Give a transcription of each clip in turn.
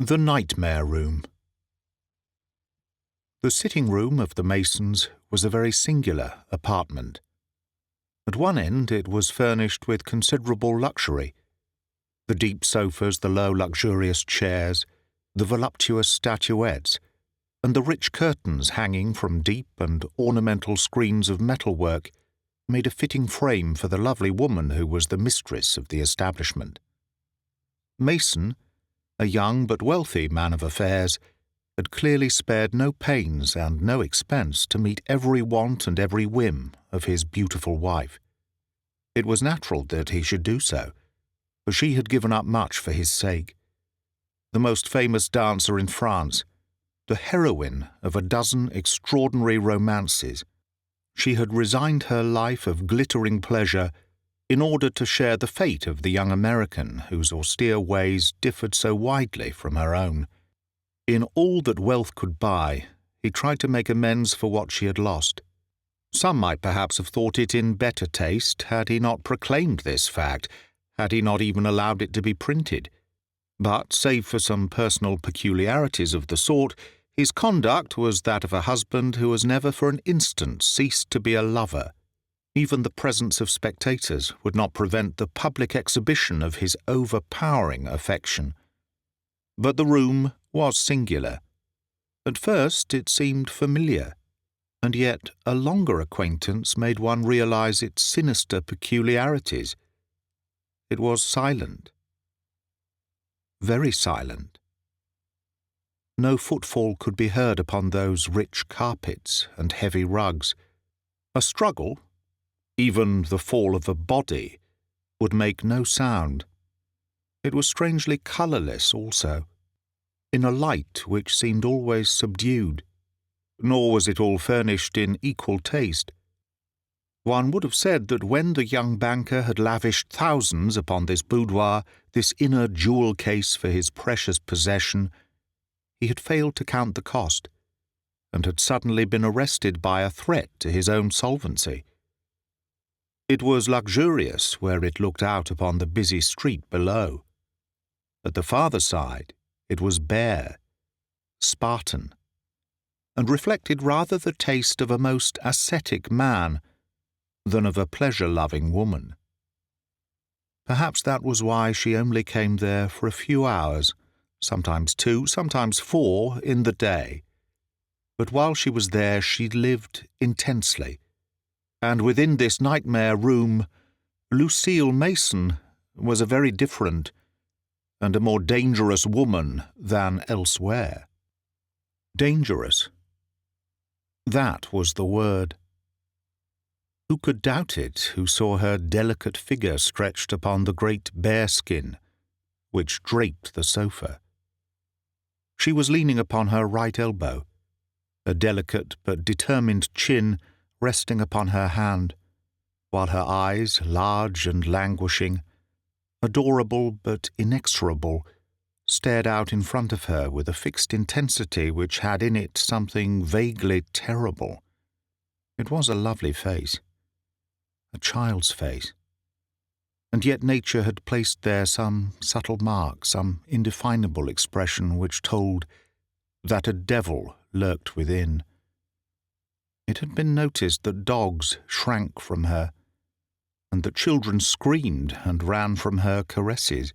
The Nightmare Room. The sitting room of the Masons was a very singular apartment. At one end it was furnished with considerable luxury. The deep sofas, the low luxurious chairs, the voluptuous statuettes, and the rich curtains hanging from deep and ornamental screens of metalwork made a fitting frame for the lovely woman who was the mistress of the establishment. Mason, a young but wealthy man of affairs, had clearly spared no pains and no expense to meet every want and every whim of his beautiful wife. It was natural that he should do so, for she had given up much for his sake. The most famous dancer in France, the heroine of a dozen extraordinary romances, she had resigned her life of glittering pleasure in order to share the fate of the young American whose austere ways differed so widely from her own. In all that wealth could buy, he tried to make amends for what she had lost. Some might perhaps have thought it in better taste had he not proclaimed this fact, had he not even allowed it to be printed. But, save for some personal peculiarities of the sort, his conduct was that of a husband who has never for an instant ceased to be a lover. Even the presence of spectators would not prevent the public exhibition of his overpowering affection. But the room was singular. At first it seemed familiar, and yet a longer acquaintance made one realize its sinister peculiarities. It was silent. Very silent. No footfall could be heard upon those rich carpets and heavy rugs. A struggle, even the fall of a body, would make no sound. It was strangely colourless also, in a light which seemed always subdued, nor was it all furnished in equal taste. One would have said that when the young banker had lavished thousands upon this boudoir, this inner jewel case for his precious possession, he had failed to count the cost, and had suddenly been arrested by a threat to his own solvency. It was luxurious where it looked out upon the busy street below. At the farther side it was bare, Spartan, and reflected rather the taste of a most ascetic man than of a pleasure-loving woman. Perhaps that was why she only came there for a few hours, sometimes 2, sometimes 4 in the day. But while she was there she lived intensely, and within this nightmare room Lucille Mason was a very different and a more dangerous woman than elsewhere. Dangerous. That was the word. Who could doubt it who saw her delicate figure stretched upon the great bearskin which draped the sofa? She was leaning upon her right elbow, a delicate but determined chin resting upon her hand, while her eyes, large and languishing, adorable but inexorable, stared out in front of her with a fixed intensity which had in it something vaguely terrible. It was a lovely face, a child's face, and yet nature had placed there some subtle mark, some indefinable expression which told that a devil lurked within. It had been noticed that dogs shrank from her, and that children screamed and ran from her caresses.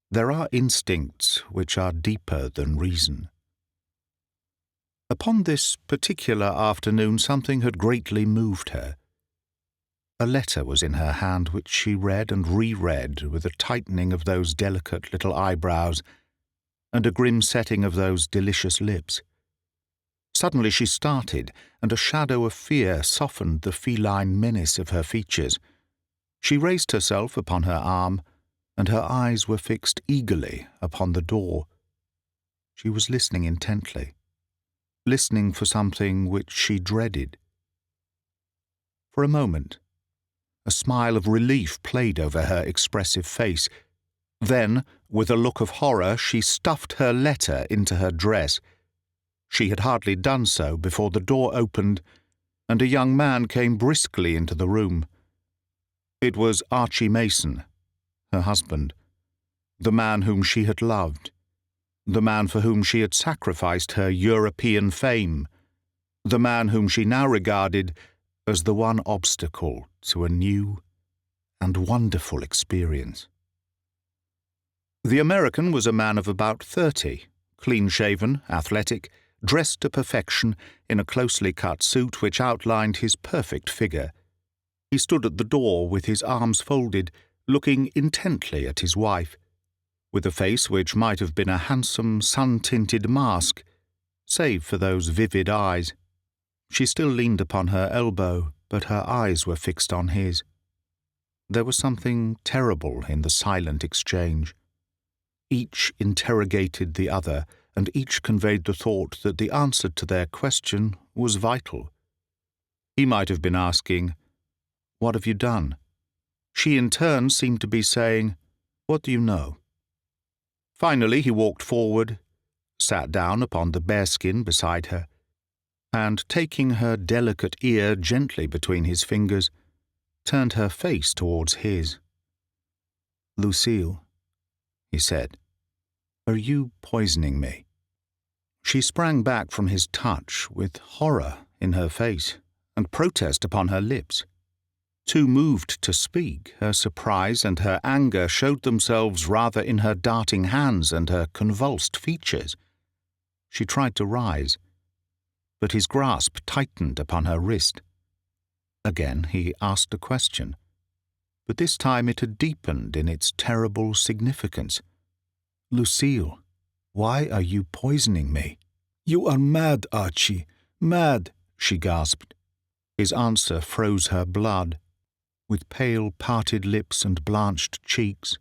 There are instincts which are deeper than reason. Upon this particular afternoon something had greatly moved her. A letter was in her hand which she read and reread with a tightening of those delicate little eyebrows and a grim setting of those delicious lips. Suddenly she started, and a shadow of fear softened the feline menace of her features. She raised herself upon her arm, and her eyes were fixed eagerly upon the door. She was listening intently, listening for something which she dreaded. For a moment, a smile of relief played over her expressive face. Then, with a look of horror, she stuffed her letter into her dress. She had hardly done so before the door opened, and a young man came briskly into the room. It was Archie Mason, her husband, the man whom she had loved, the man for whom she had sacrificed her European fame, the man whom she now regarded as the one obstacle to a new and wonderful experience. The American was a man of about 30, clean-shaven, athletic, dressed to perfection in a closely cut suit which outlined his perfect figure. He stood at the door with his arms folded, looking intently at his wife, with a face which might have been a handsome, sun-tinted mask, save for those vivid eyes. She still leaned upon her elbow, but her eyes were fixed on his. There was something terrible in the silent exchange. Each interrogated the other, and each conveyed the thought that the answer to their question was vital. He might have been asking, "What have you done?" She in turn seemed to be saying, "What do you know?" Finally he walked forward, sat down upon the bearskin beside her, and taking her delicate ear gently between his fingers, turned her face towards his. "Lucille," he said, "are you poisoning me?" She sprang back from his touch with horror in her face and protest upon her lips. Too moved to speak, her surprise and her anger showed themselves rather in her darting hands and her convulsed features. She tried to rise, but his grasp tightened upon her wrist. Again he asked a question, but this time it had deepened in its terrible significance. "Lucille, why are you poisoning me?" "You are mad, Archie, mad," she gasped. His answer froze her blood. With pale, parted lips and blanched cheeks,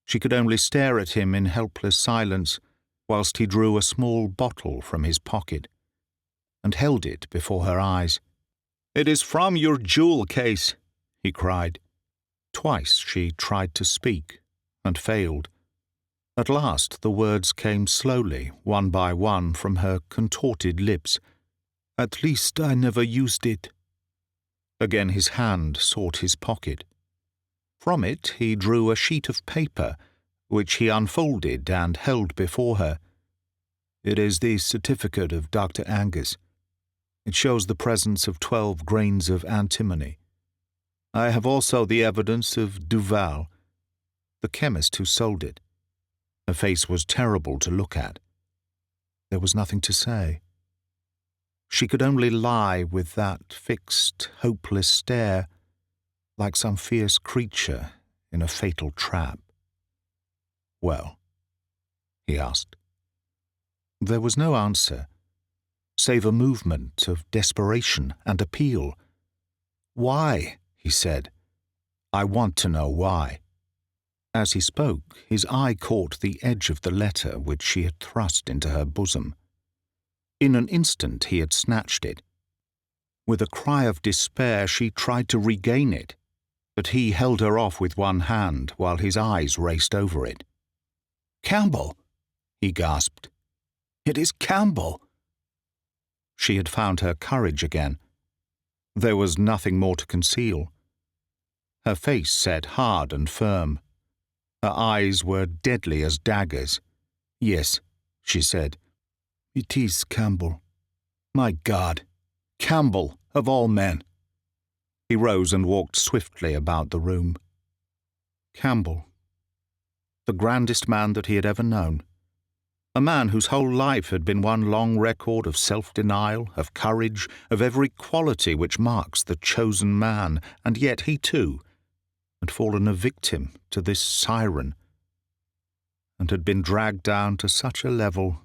she could only stare at him in helpless silence whilst he drew a small bottle from his pocket and held it before her eyes. "It is from your jewel case," he cried. Twice she tried to speak and failed. At last the words came slowly, one by one, from her contorted lips. "At least I never used it." Again his hand sought his pocket. From it he drew a sheet of paper, which he unfolded and held before her. "It is the certificate of Dr. Angus. It shows the presence of 12 grains of antimony. I have also the evidence of Duval, the chemist who sold it." Her face was terrible to look at. There was nothing to say. She could only lie with that fixed, hopeless stare, like some fierce creature in a fatal trap. "Well?" he asked. There was no answer, save a movement of desperation and appeal. "Why?" he said. "I want to know why." As he spoke, his eye caught the edge of the letter which she had thrust into her bosom. In an instant he had snatched it. With a cry of despair she tried to regain it, but he held her off with one hand while his eyes raced over it. "Campbell!" he gasped. "It is Campbell!" She had found her courage again. There was nothing more to conceal. Her face set hard and firm. Her eyes were deadly as daggers. "Yes," she said. "It is Campbell. My God, Campbell, of all men." He rose and walked swiftly about the room. Campbell. The grandest man that he had ever known. A man whose whole life had been one long record of self-denial, of courage, of every quality which marks the chosen man, and yet he too had fallen a victim to this siren, and had been dragged down to such a level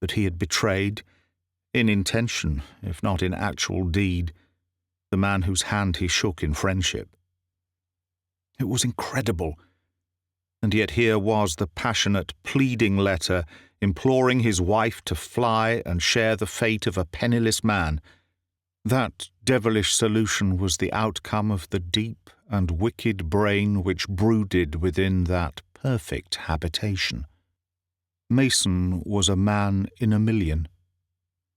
that he had betrayed, in intention, if not in actual deed, the man whose hand he shook in friendship. It was incredible, and yet here was the passionate, pleading letter imploring his wife to fly and share the fate of a penniless man. That devilish solution was the outcome of the deep and wicked brain which brooded within that perfect habitation. Mason was a man in a million,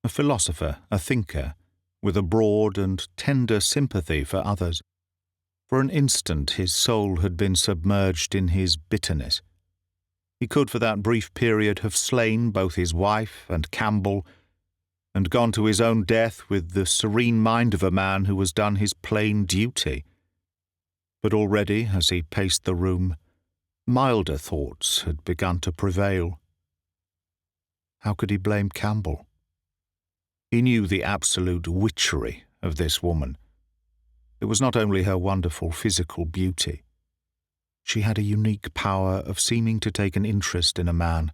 a philosopher, a thinker, with a broad and tender sympathy for others. For an instant his soul had been submerged in his bitterness. He could for that brief period have slain both his wife and Campbell, and gone to his own death with the serene mind of a man who has done his plain duty. But already, as he paced the room, milder thoughts had begun to prevail. How could he blame Campbell? He knew the absolute witchery of this woman. It was not only her wonderful physical beauty. She had a unique power of seeming to take an interest in a man,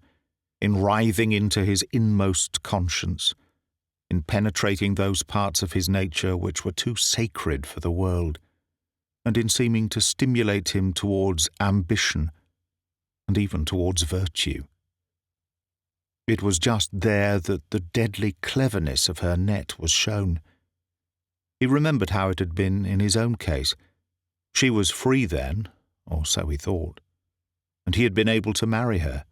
in writhing into his inmost conscience, in penetrating those parts of his nature which were too sacred for the world, and in seeming to stimulate him towards ambition, and even towards virtue. It was just there that the deadly cleverness of her net was shown. He remembered how it had been in his own case. She was free then, or so he thought, and he had been able to marry her.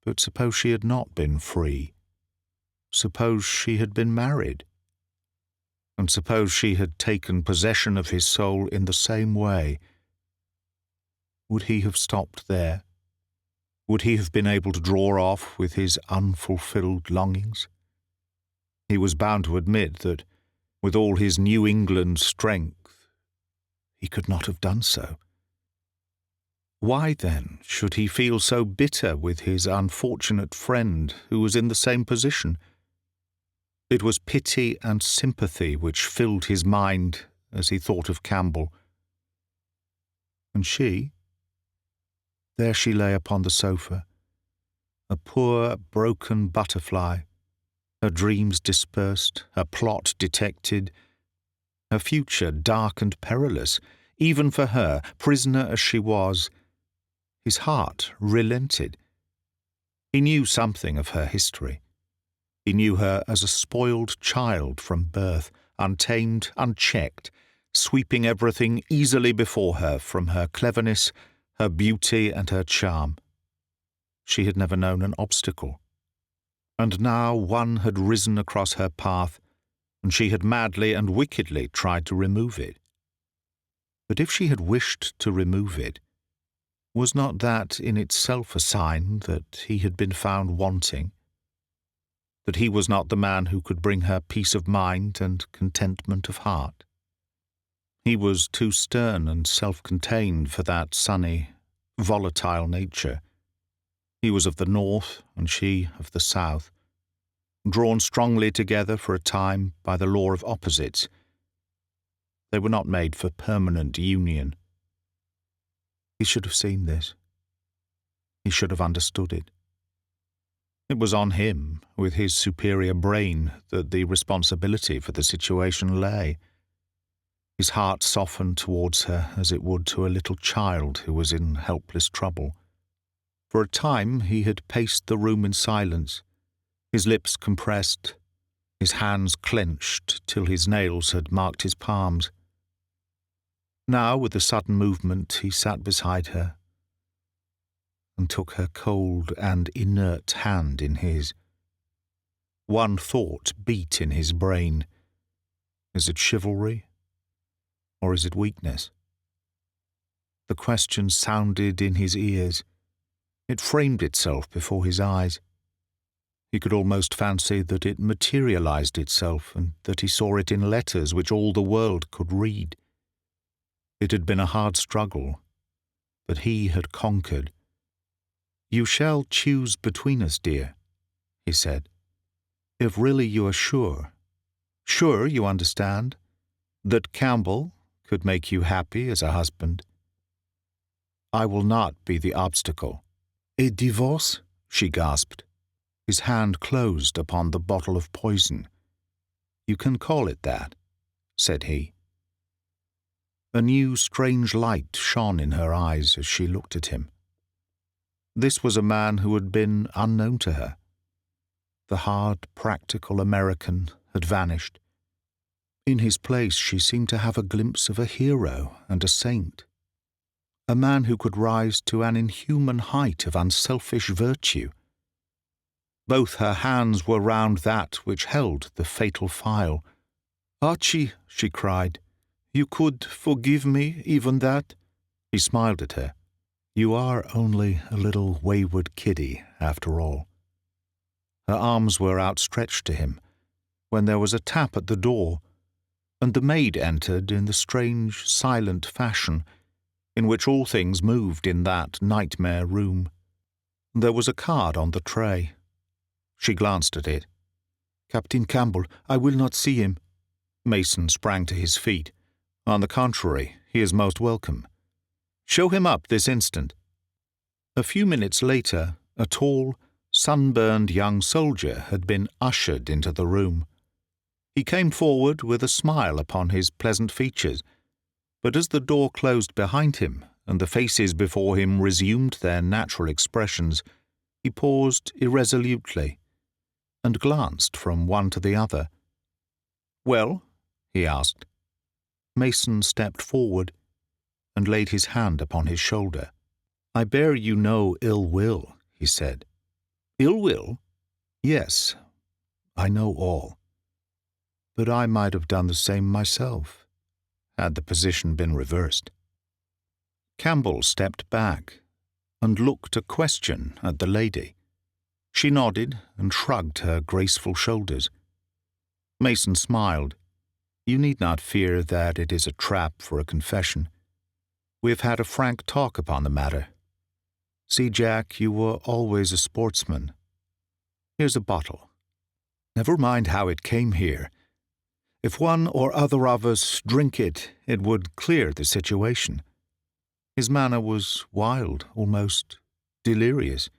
But suppose she had not been free? Suppose she had been married? And suppose she had taken possession of his soul in the same way? Would he have stopped there? Would he have been able to draw off with his unfulfilled longings? He was bound to admit that, with all his New England strength, he could not have done so. Why, then, should he feel so bitter with his unfortunate friend who was in the same position? It was pity and sympathy which filled his mind as he thought of Campbell. And she? There she lay upon the sofa, a poor, broken butterfly, her dreams dispersed, her plot detected, her future dark and perilous, even for her, prisoner as she was. His heart relented. He knew something of her history. He knew her as a spoiled child from birth, untamed, unchecked, sweeping everything easily before her from her cleverness, her beauty and her charm. She had never known an obstacle. And now one had risen across her path, and she had madly and wickedly tried to remove it. But if she had wished to remove it, was not that in itself a sign that he had been found wanting? That he was not the man who could bring her peace of mind and contentment of heart? He was too stern and self-contained for that sunny, volatile nature. He was of the north, and she of the south, drawn strongly together for a time by the law of opposites. They were not made for permanent union. He should have seen this. He should have understood it. It was on him, with his superior brain, that the responsibility for the situation lay. His heart softened towards her as it would to a little child who was in helpless trouble. For a time he had paced the room in silence, his lips compressed, his hands clenched till his nails had marked his palms. Now, with a sudden movement, he sat beside her and took her cold and inert hand in his. One thought beat in his brain. Is it chivalry, or is it weakness? The question sounded in his ears. It framed itself before his eyes. He could almost fancy that it materialized itself, and that he saw it in letters which all the world could read. It had been a hard struggle, but he had conquered. "You shall choose between us, dear," he said. "If really you are sure you understand, that Campbell could make you happy as a husband. I will not be the obstacle." "A divorce?" she gasped. His hand closed upon the bottle of poison. "You can call it that," said he. A new strange light shone in her eyes as she looked at him. This was a man who had been unknown to her. The hard, practical American had vanished. In his place she seemed to have a glimpse of a hero and a saint. A man who could rise to an inhuman height of unselfish virtue. Both her hands were round that which held the fatal phial. "Archie," she cried, "you could forgive me even that?" He smiled at her. You are only a little wayward kiddie, after all." Her arms were outstretched to him, when there was a tap at the door, and the maid entered in the strange, silent fashion in which all things moved in that nightmare room. There was a card on the tray. She glanced at it. "Captain Campbell, I will not see him." Mason sprang to his feet. "On the contrary, he is most welcome. Show him up this instant." A few minutes later, a tall, sunburned young soldier had been ushered into the room. He came forward with a smile upon his pleasant features, but as the door closed behind him and the faces before him resumed their natural expressions, he paused irresolutely and glanced from one to the other. "Well?" he asked. Mason stepped forward and laid his hand upon his shoulder. "I bear you no ill will," he said. "Ill will?" "Yes, I know all. But I might have done the same myself, had the position been reversed." Campbell stepped back and looked a question at the lady. She nodded and shrugged her graceful shoulders. Mason smiled. "You need not fear that it is a trap for a confession. We have had a frank talk upon the matter. See, Jack, you were always a sportsman. Here's a bottle. Never mind how it came here. If one or other of us drink it, it would clear the situation." His manner was wild, almost delirious.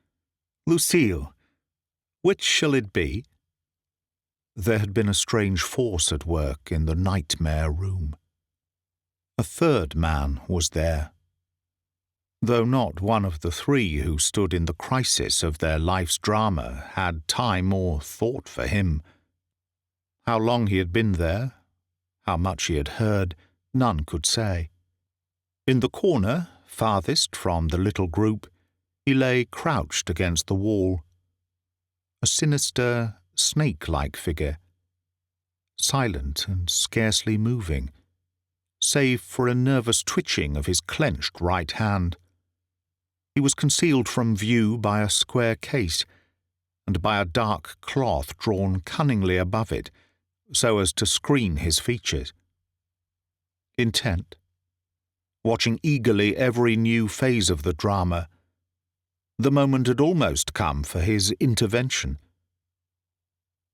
"Lucille, which shall it be?" There had been a strange force at work in the nightmare room. A third man was there, though not one of the three who stood in the crisis of their life's drama had time or thought for him. How long he had been there, how much he had heard, none could say. In the corner, farthest from the little group, he lay crouched against the wall. A sinister, snake-like figure, silent and scarcely moving, save for a nervous twitching of his clenched right hand. He was concealed from view by a square case, and by a dark cloth drawn cunningly above it, so as to screen his features. Intent, watching eagerly every new phase of the drama, the moment had almost come for his intervention.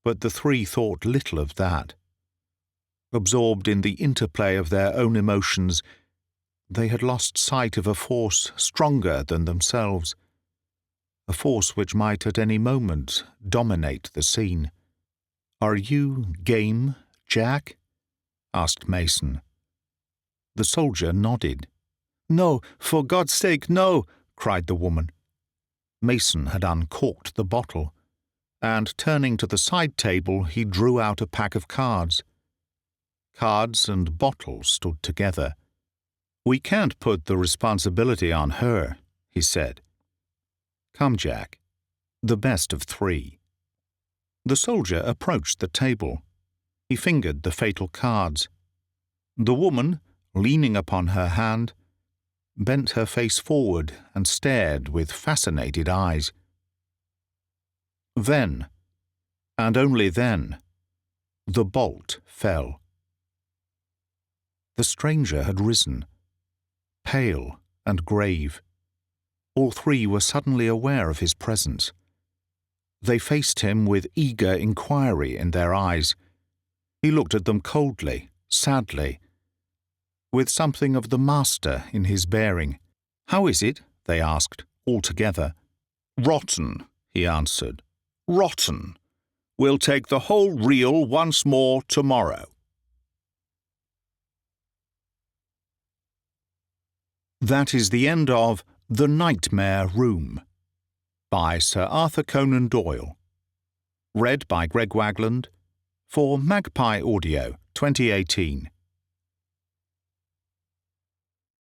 But the three thought little of that. Absorbed in the interplay of their own emotions, they had lost sight of a force stronger than themselves, a force which might at any moment dominate the scene. "Are you game, Jack?" asked Mason. The soldier nodded. "No, for God's sake, no!" cried the woman. Mason had uncorked the bottle, and turning to the side table, he drew out a pack of cards. Cards and bottle stood together. "We can't put the responsibility on her," he said. "Come, Jack, the best of three." The soldier approached the table. He fingered the fatal cards. The woman, leaning upon her hand, bent her face forward and stared with fascinated eyes. Then, and only then, the bolt fell. The stranger had risen, pale and grave. All three were suddenly aware of his presence. They faced him with eager inquiry in their eyes. He looked at them coldly, sadly, with something of the master in his bearing. "How is it?" they asked, all together. "Rotten," he answered. "Rotten. We'll take the whole reel once more tomorrow." That is the end of The Nightmare Room by Sir Arthur Conan Doyle. Read by Greg Wagland for Magpie Audio 2018.